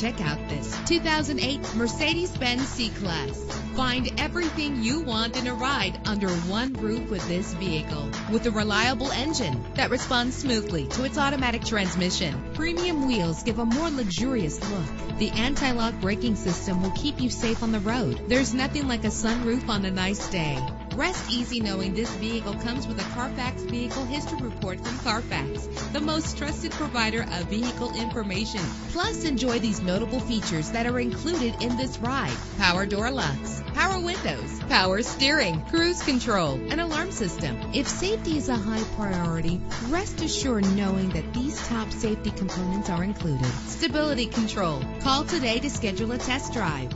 Check out this 2008 Mercedes-Benz C-Class. Find everything you want in a ride under one roof with this vehicle. With a reliable engine that responds smoothly to its automatic transmission, premium wheels give a more luxurious look. The anti-lock braking system will keep you safe on the road. There's nothing like a sunroof on a nice day. Rest easy knowing this vehicle comes with a Carfax Vehicle History Report from Carfax, the most trusted provider of vehicle information. Plus, enjoy these notable features that are included in this ride: power door locks, power windows, power steering, cruise control, an alarm system. If safety is a high priority, rest assured knowing that these top safety components are included: stability control. Call today to schedule a test drive.